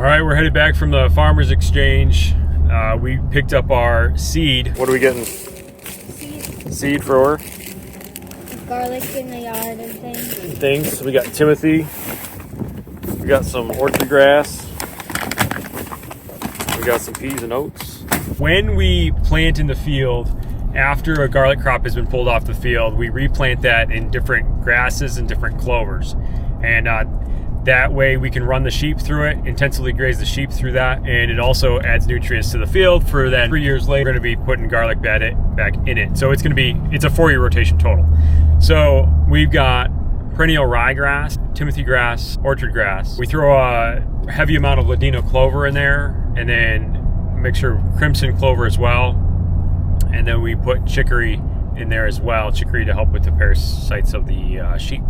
All right, we're headed back from the Farmers Exchange. We picked up our seed. What are we getting? Seed for? Garlic in the yard and things. So we got Timothy. We got some orchard grass. We got some peas and oats. When we plant in the field, after a garlic crop has been pulled off the field, we replant that in different grasses and different clovers. And that way we can run the sheep through it, intensively graze the sheep through that, and it also adds nutrients to the field for that 3 years later. We're going to be putting garlic back in it. So it's a 4-year rotation total. So we've got perennial ryegrass, Timothy grass, orchard grass. We throw a heavy amount of Ladino clover in there, and then a mixture of crimson clover as well. And then we put chicory in there as well, chicory to help with the parasites of the sheep.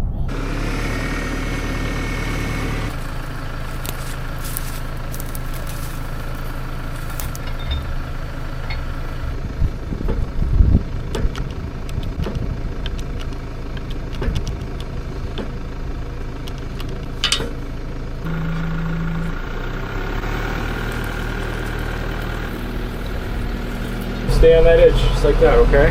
Stay on that edge, just like that, okay?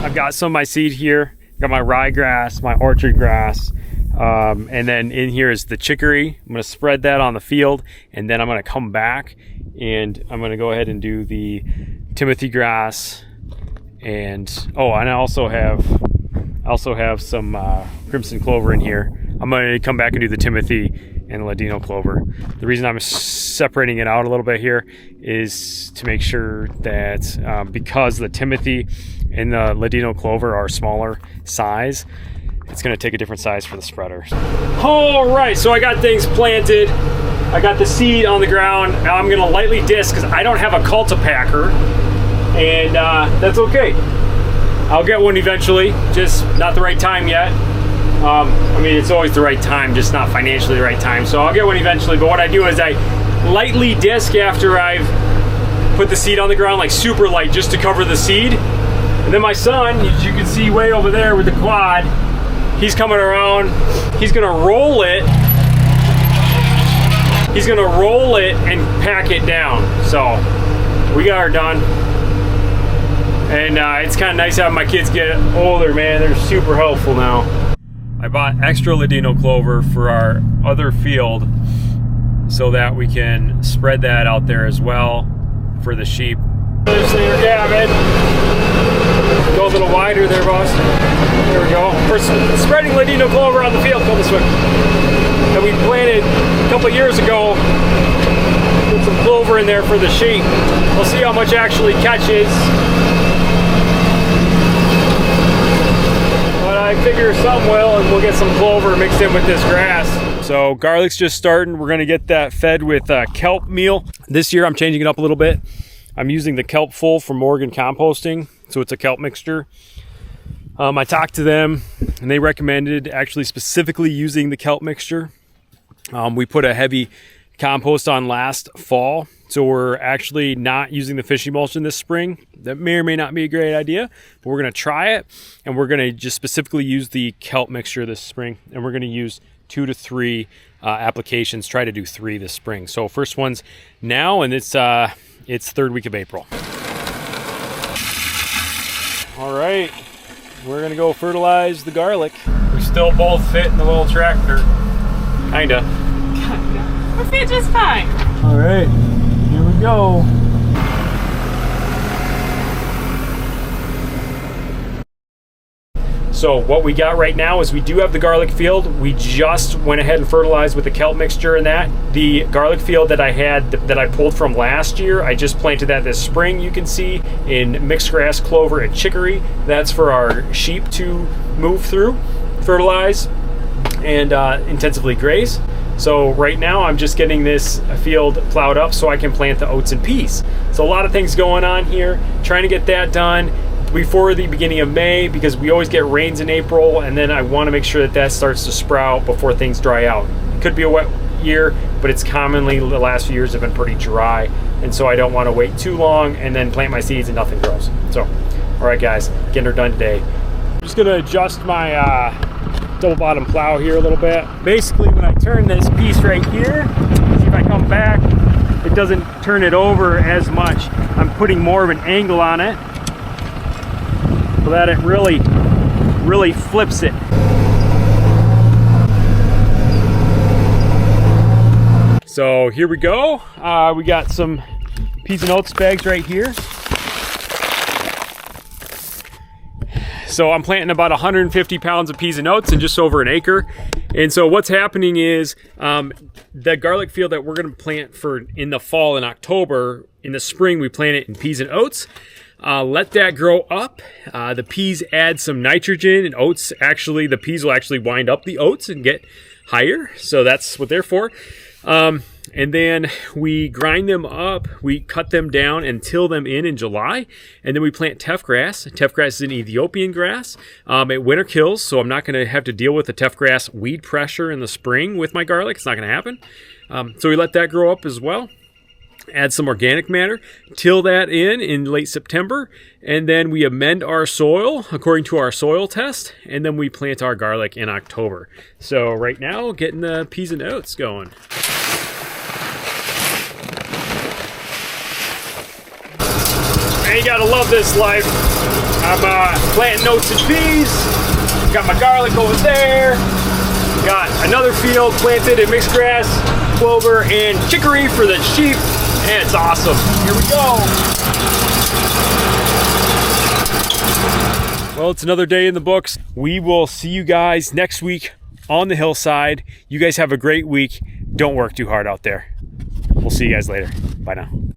I've got some of my seed here. Got my ryegrass, my orchard grass, and then in here is the chicory. I'm gonna spread that on the field, and then I'm gonna come back and I'm gonna go ahead and do the Timothy grass. And I also have some crimson clover in here. I'm going to come back and do the Timothy and Ladino clover. The reason I'm separating it out a little bit here is to make sure that because the Timothy and the Ladino clover are smaller size, it's going to take a different size for the spreader. All right, so I got things planted. I got the seed on the ground. Now I'm going to lightly disc because I don't have a cultipacker. And that's okay. I'll get one eventually, just not the right time yet. I mean, it's always the right time, just not financially the right time. So I'll get one eventually, but what I do is I lightly disc after I've put the seed on the ground, like super light, just to cover the seed. And then my son, as you can see way over there with the quad, he's coming around. He's gonna roll it. He's gonna roll it and pack it down. So we got her done. And it's kind of nice having my kids get older, man. They're super helpful now. I bought extra Ladino clover for our other field so that we can spread that out there as well for the sheep. Yeah, man. Go a little wider there, boss. There we go. For spreading Ladino clover on the field, come this way. That we planted a couple years ago. Put some clover in there for the sheep. We'll see how much actually catches. I figure some will, and we'll get some clover mixed in with this grass. So garlic's just starting. We're gonna get that fed with kelp meal. This year I'm changing it up a little bit. I'm using the kelp full from Morgan Composting. So it's a kelp mixture. I talked to them and they recommended actually specifically using the kelp mixture. We put a heavy compost on last fall. So we're actually not using the fish emulsion this spring. That may or may not be a great idea, but we're gonna try it, and we're gonna just specifically use the kelp mixture this spring, and we're gonna use 2 to 3 applications, try to do 3 this spring. So first one's now, and it's 3rd week of April. All right, we're gonna go fertilize the garlic. We still both fit in the little tractor, kinda. We fit just fine. All right. Here we go. So what we got right now is we do have the garlic field. We just went ahead and fertilized with the kelp mixture in that. The garlic field that I had, that I pulled from last year, I just planted that this spring, you can see, in mixed grass, clover, and chicory. That's for our sheep to move through, fertilize, and intensively graze. So right now I'm just getting this field plowed up so I can plant the oats and peas. So a lot of things going on here, trying to get that done before the beginning of May, because we always get rains in April, and then I want to make sure that that starts to sprout before things dry out. It could be a wet year, but it's commonly the last few years have been pretty dry, and so I don't want to wait too long and then plant my seeds and nothing grows. So, all right guys, getting her done today. I'm just gonna adjust my double bottom plow here a little bit. Basically, when I turn this piece right here, see if I come back, it doesn't turn it over as much. I'm putting more of an angle on it so that it really flips it. So here we go. We got some peas and oats bags right here. So I'm planting about 150 pounds of peas and oats in just over an acre. And so what's happening is the garlic field that we're going to plant for in the fall in October, in the spring we plant it in peas and oats. Let that grow up. The peas add some nitrogen, and oats actually, the peas will actually wind up the oats and get higher. So that's what they're for. And then we grind them up, we cut them down and till them in July, and then we plant teff grass. Teff grass is an Ethiopian grass. It winter kills, so I'm not going to have to deal with the teff grass weed pressure in the spring with my garlic. It's not going to happen. So we let that grow up as well. Add some organic matter, till that in late September, and then we amend our soil according to our soil test, and then we plant our garlic in October. So right now, getting the peas and oats going. Man, you gotta love this life. I'm planting oats and peas. Got my garlic over there. Got another field planted in mixed grass, clover, and chicory for the sheep. And it's awesome. Here we go. Well, it's another day in the books. We will see you guys next week on the hillside. You guys have a great week. Don't work too hard out there. We'll see you guys later. Bye now.